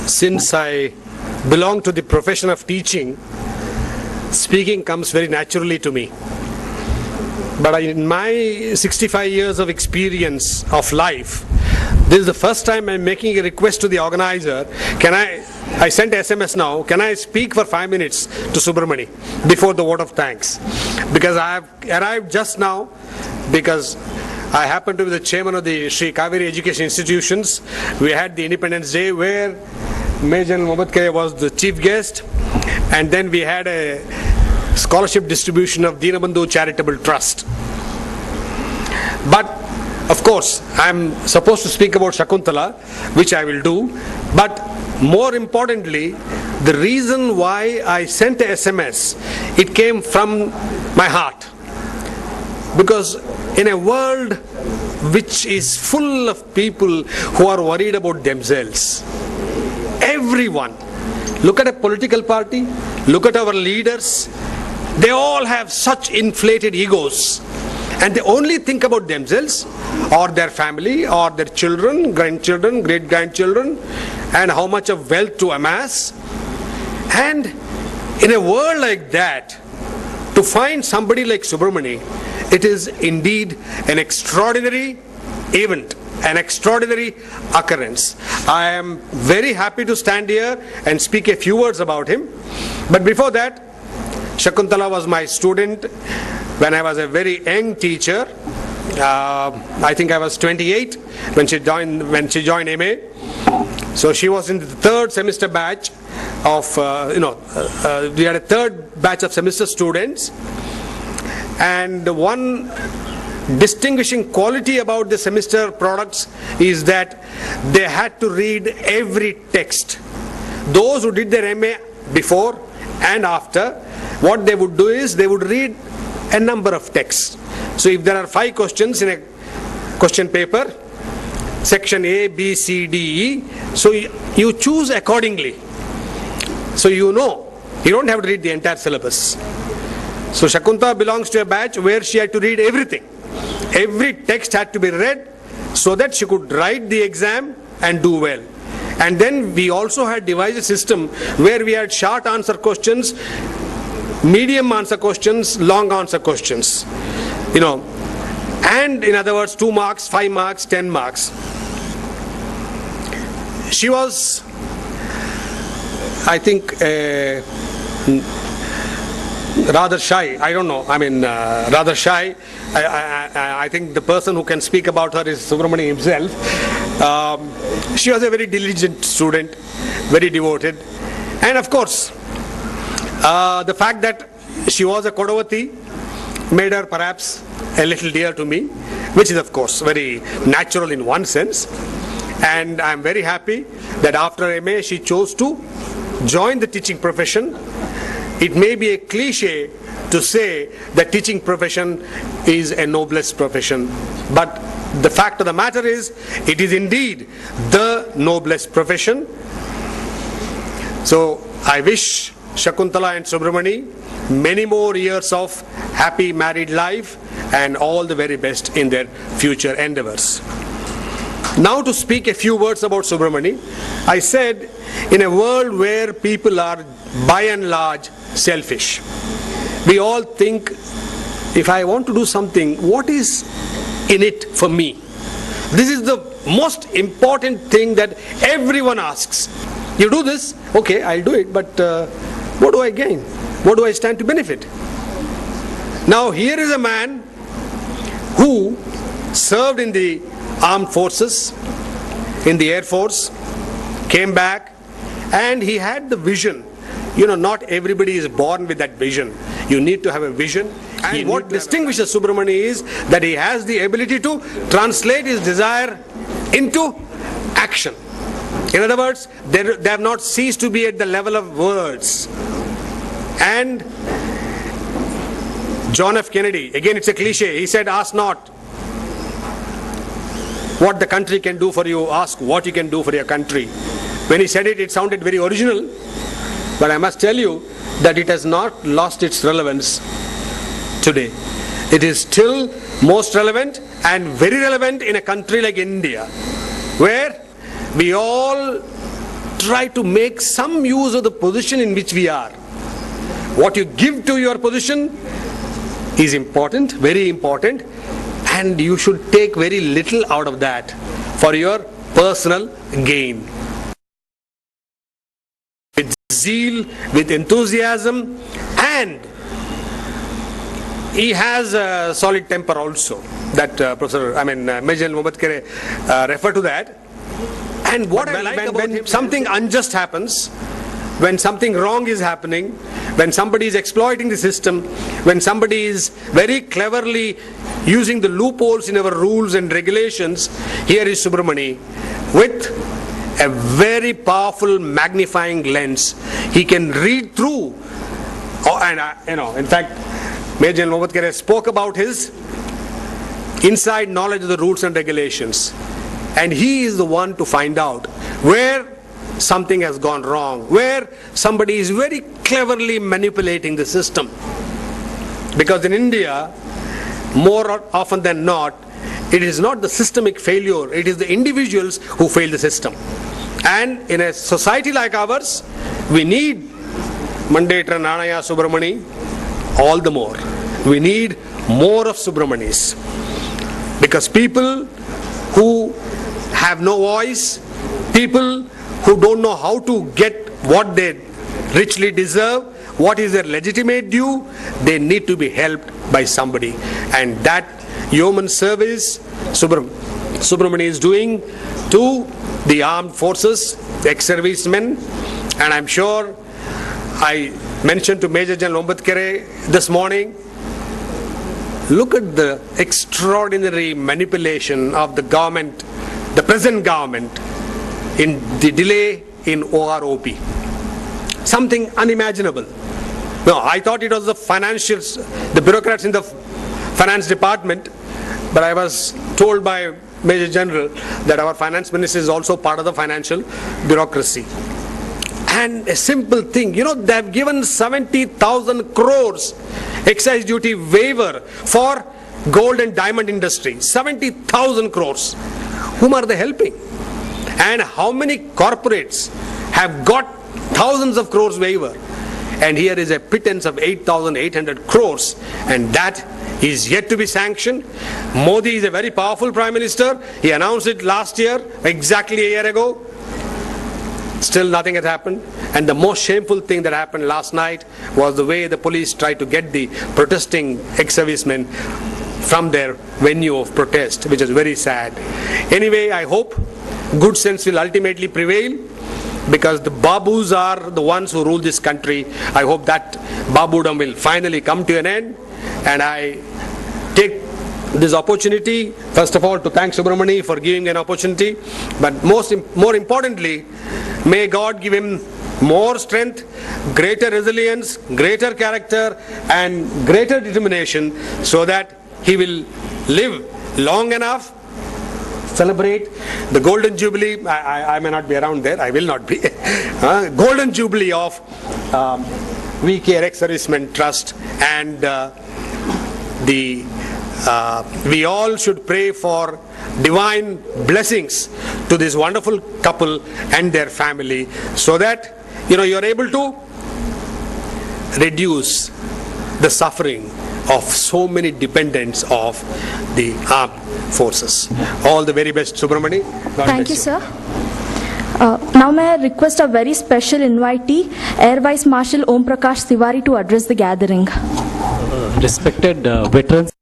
Since I belong to the profession of teaching, speaking comes very naturally to me. But in my 65 years of experience of life, this is the first time I'm making a request to the organizer. I sent SMS now, can I speak for 5 minutes to Subramani before the vote of thanks? Because I have arrived just now, because I happen to be the chairman of the Sri Kaveri Education Institutions. We had the Independence Day where Major Mohammad was the chief guest, and then we had a scholarship distribution of Deenabandhu Charitable Trust. But of course, I'm supposed to speak about Shakuntala, which I will do. But more importantly, the reason why I sent a SMS, it came from my heart. Because in a world which is full of people who are worried about themselves, everyone, look at a political party, look at our leaders, they all have such inflated egos, and they only think about themselves or their family or their children, grandchildren, great-grandchildren, and how much of wealth to amass. And in a world like that, to find somebody like Subramani, it is indeed an extraordinary event, an extraordinary occurrence. I am very happy to stand here and speak a few words about him. But before that, Shakuntala was my student when I was a very young teacher. I think I was 28 when she joined MA. So she was in the third semester batch of, we had a third batch of semester students. And one distinguishing quality about the semester products is that they had to read every text. Those who did their MA before and after, what they would do is they would read a number of texts. So if there are 5 questions in a question paper, section A, B, C, D, E, so you choose accordingly. So you don't have to read the entire syllabus. So Shakuntala belongs to a batch where she had to read everything. Every text had to be read so that she could write the exam and do well. And then we also had devised a system where we had short answer questions, medium answer questions, long answer questions. And in other words, 2 marks, 5 marks, 10 marks. She was, I think, rather shy. I don't know. Rather shy. I think the person who can speak about her is Subramani himself. She was a very diligent student, very devoted. And of course, the fact that she was a Kodavati made her perhaps a little dear to me, which is of course very natural in one sense. And I'm very happy that after MA she chose to join the teaching profession. It may be a cliche to say that teaching profession is a noblest profession, but the fact of the matter is, it is indeed the noblest profession. So I wish Shakuntala and Subramani many more years of happy married life and all the very best in their future endeavors. Now to speak a few words about Subramani, I said in a world where people are by and large selfish, we all think, if I want to do something, what is in it for me? This is the most important thing that everyone asks. You do this, okay, I'll do it, but what do I gain? What do I stand to benefit? Now here is a man who served in the armed forces, in the Air Force, came back, and he had the vision. Not everybody is born with that vision. You need to have a vision. And what distinguishes Subramani is that he has the ability to translate his desire into action. In other words, they have not ceased to be at the level of words. And John F. Kennedy, again it's a cliche, he said, ask not what the country can do for you, ask what you can do for your country. When he said it, it sounded very original, but I must tell you that it has not lost its relevance today. It is still most relevant and very relevant in a country like India, where we all try to make some use of the position in which we are. What you give to your position is important, very important, and you should take very little out of that for your personal gain. With zeal, with enthusiasm, and he has a solid temper also. That Major General VeKare referred to that. And what I like about him, something unjust happens, when something wrong is happening, when somebody is exploiting the system, when somebody is very cleverly using the loopholes in our rules and regulations, here is Subramani with a very powerful magnifying lens. He can read through, in fact, Major General VeKare spoke about his inside knowledge of the rules and regulations. And he is the one to find out where something has gone wrong, where somebody is very cleverly manipulating the system. Because in India, more often than not, it is not the systemic failure, it is the individuals who fail the system. And in a society like ours, we need Mandatra Nanaya Subramani all the more. We need more of Subramanis. Because people who have no voice, people who don't know how to get what they richly deserve, what is their legitimate due, they need to be helped by somebody. And that human service Subramani is doing to the armed forces, ex-servicemen. And I'm sure I mentioned to Major General VeKare this morning, look at the extraordinary manipulation of the government, the present government, in the delay in OROP. Something unimaginable. No, I thought it was the financials, the bureaucrats in the finance department, but I was told by Major General that our finance minister is also part of the financial bureaucracy. And a simple thing, they have given 70,000 crores excise duty waiver for gold and diamond industry. 70,000 crores. Whom are they helping? And how many corporates have got thousands of crores waiver? And here is a pittance of 8,800 crores, and that is yet to be sanctioned. Modi is a very powerful Prime Minister. He announced it last year, exactly a year ago. Still nothing had happened. And the most shameful thing that happened last night was the way the police tried to get the protesting ex-servicemen from their venue of protest, which is very sad. Anyway, I hope good sense will ultimately prevail, because the Babus are the ones who rule this country. I hope that Babudam will finally come to an end. And I take this opportunity, first of all, to thank Subramani for giving an opportunity, but more importantly, may God give him more strength, greater resilience, greater character, and greater determination, so that he will live long enough, celebrate the Golden Jubilee. I may not be around there, I will not be. Golden Jubilee of VeKare Ex-Servicemen Trust, and we all should pray for divine blessings to this wonderful couple and their family, so that you're able to reduce the suffering of so many dependents of the armed forces. All the very best, Subramani. Thank you, sir. Now may I request a very special invitee, Air Vice Marshal Om Prakash Tiwari, to address the gathering. Respected veterans.